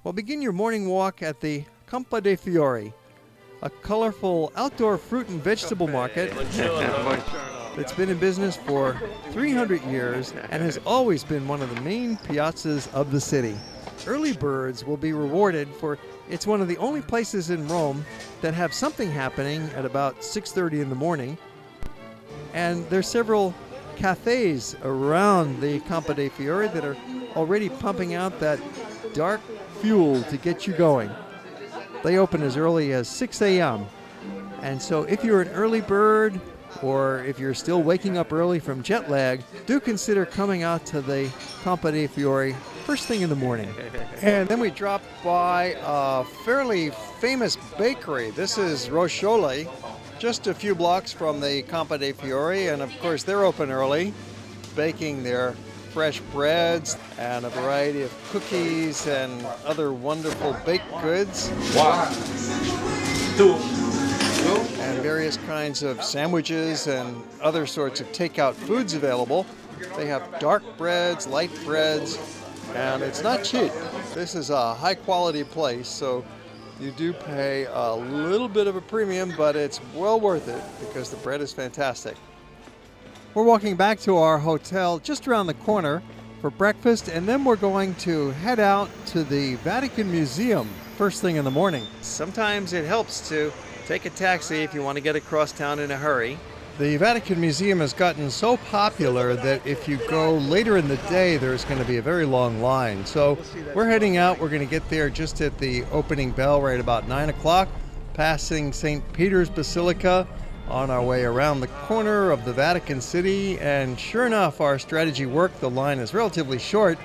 Well, begin your morning walk at the Campo dei Fiori, a colorful outdoor fruit and vegetable market that's been in business for 300 years and has always been one of the main piazzas of the city. Early birds will be rewarded for it's one of the only places in Rome that have something happening at about 6:30 in the morning. And there's several cafes around the Campo dei Fiori that are already pumping out that dark fuel to get you going. They open as early as 6 a.m. And so if you're an early bird, or if you're still waking up early from jet lag, do consider coming out to the Campo dei Fiori first thing in the morning. And then we drop by a fairly famous bakery. This is Roscioli, just a few blocks from the Campo dei Fiori, and of course they're open early, baking their fresh breads and a variety of cookies and other wonderful baked goods. 1, 2. And various kinds of sandwiches and other sorts of takeout foods available. They have dark breads, light breads, and it's not cheap. This is a high quality place, so you do pay a little bit of a premium, but it's well worth it because the bread is fantastic. We're walking back to our hotel just around the corner for breakfast, and then we're going to head out to the Vatican Museum first thing in the morning. Sometimes it helps to take a taxi if you want to get across town in a hurry. The Vatican Museum has gotten so popular that if you go later in the day, there's going to be a very long line. So we're heading out. We're going to get there just at the opening bell right about 9 o'clock, passing St. Peter's Basilica on our way around the corner of the Vatican City. And sure enough, our strategy worked. The line is relatively short,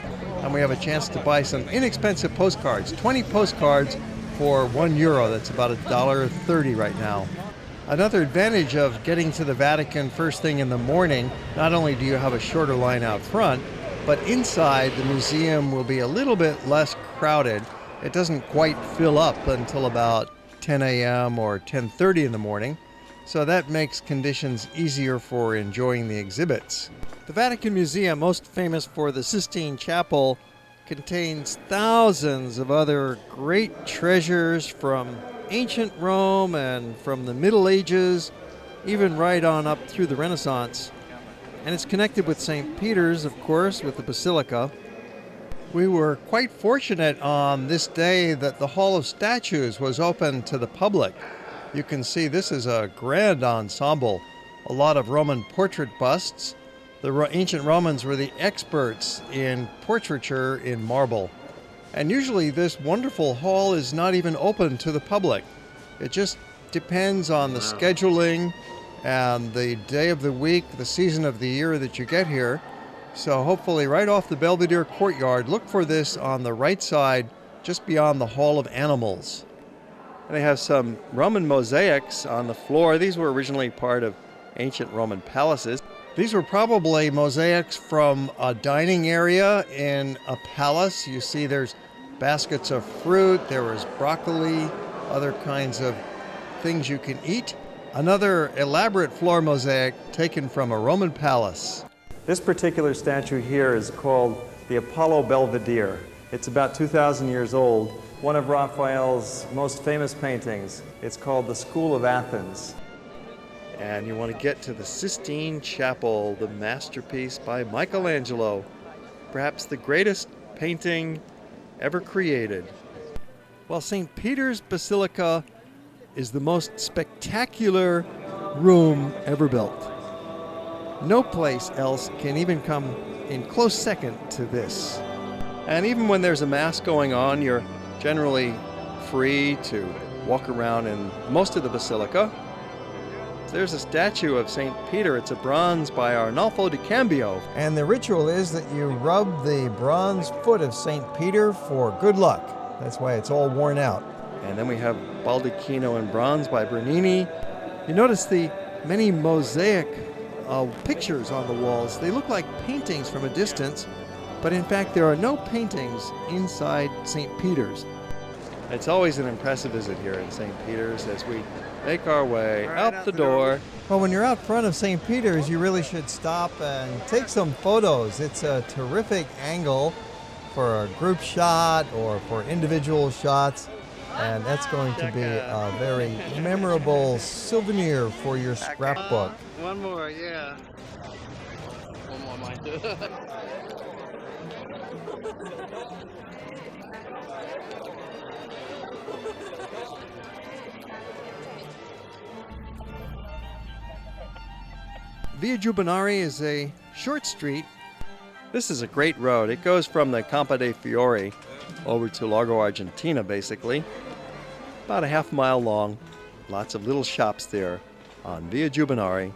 and we have a chance to buy some inexpensive postcards, 20 postcards for €1. That's about $1.30 right now. Another advantage of getting to the Vatican first thing in the morning, not only do you have a shorter line out front, but inside the museum will be a little bit less crowded. It doesn't quite fill up until about 10 a.m. or 10:30 in the morning, so that makes conditions easier for enjoying the exhibits. The Vatican Museum, most famous for the Sistine Chapel, contains thousands of other great treasures from ancient Rome and from the Middle Ages, even right on up through the Renaissance. And it's connected with St. Peter's, of course, with the Basilica. We were quite fortunate on this day that the Hall of Statues was open to the public. You can see this is a grand ensemble, a lot of Roman portrait busts. The ancient Romans were the experts in portraiture in marble. And usually this wonderful hall is not even open to the public. It just depends on the scheduling and the day of the week, the season of the year that you get here. So hopefully right off the Belvedere courtyard, look for this on the right side, just beyond the Hall of Animals. And they have some Roman mosaics on the floor. These were originally part of ancient Roman palaces. These were probably mosaics from a dining area in a palace. You see there's baskets of fruit, there was broccoli, other kinds of things you can eat. Another elaborate floor mosaic taken from a Roman palace. This particular statue here is called the Apollo Belvedere. It's about 2,000 years old, one of Raphael's most famous paintings. It's called The School of Athens. And you want to get to the Sistine Chapel, the masterpiece by Michelangelo, perhaps the greatest painting ever created. Well, St. Peter's Basilica is the most spectacular room ever built. No place else can even come in close second to this. And even when there's a mass going on, you're generally free to walk around in most of the basilica. There's a statue of St. Peter. It's a bronze by Arnolfo di Cambio. And the ritual is that you rub the bronze foot of St. Peter for good luck. That's why it's all worn out. And then we have Baldacchino in bronze by Bernini. You notice the many mosaic pictures on the walls. They look like paintings from a distance, but in fact there are no paintings inside St. Peter's. It's always an impressive visit here in St. Peter's as we make our way out the door. Well, when you're out front of St. Peter's, you really should stop and take some photos. It's a terrific angle for a group shot or for individual shots. And that's going to be a very memorable souvenir for your scrapbook. One more, yeah. One more, mine too. Via Giubilari is a short street. This is a great road. It goes from the Campo dei Fiori over to Largo Argentina, basically. About a half mile long. Lots of little shops there on Via Giubilari.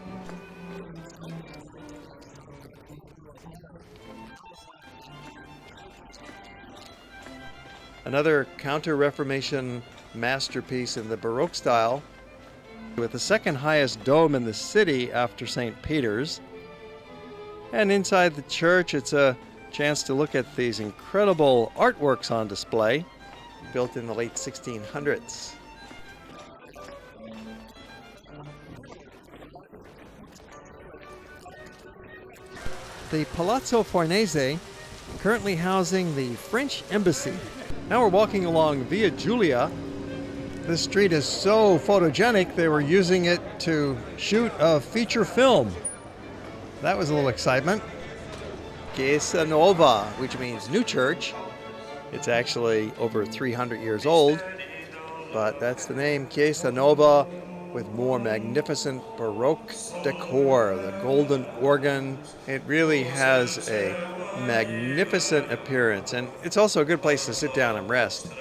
Another Counter-Reformation masterpiece in the Baroque style, with the second highest dome in the city after St. Peter's. And inside the church, it's a chance to look at these incredible artworks on display, built in the late 1600s. The Palazzo Farnese, currently housing the French Embassy. Now we're walking along Via Giulia. This street is so photogenic, they were using it to shoot a feature film. That was a little excitement. Chiesa Nuova, which means new church. It's actually over 300 years old, but that's the name, Chiesa Nuova, with more magnificent Baroque decor, the golden organ. It really has a magnificent appearance, and it's also a good place to sit down and rest.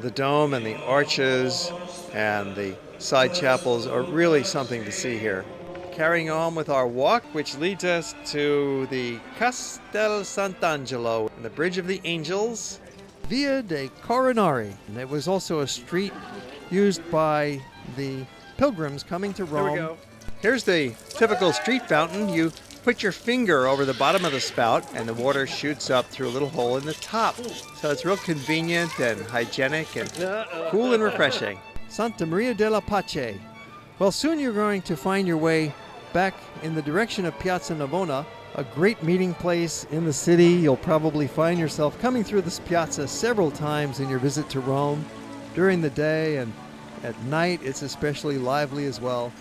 The dome and the arches and the side chapels are really something to see here. Carrying on with our walk, which leads us to the Castel Sant'angelo, the Bridge of the Angels, Via dei Coronari. And it was also a street used by the pilgrims coming to Rome. Here we go. Here's the typical street fountain. You put your finger over the bottom of the spout and the water shoots up through a little hole in the top. So it's real convenient and hygienic and cool and refreshing. Santa Maria della Pace. Well, soon you're going to find your way back in the direction of Piazza Navona, a great meeting place in the city. You'll probably find yourself coming through this piazza several times in your visit to Rome. During the day and at night, it's especially lively as well.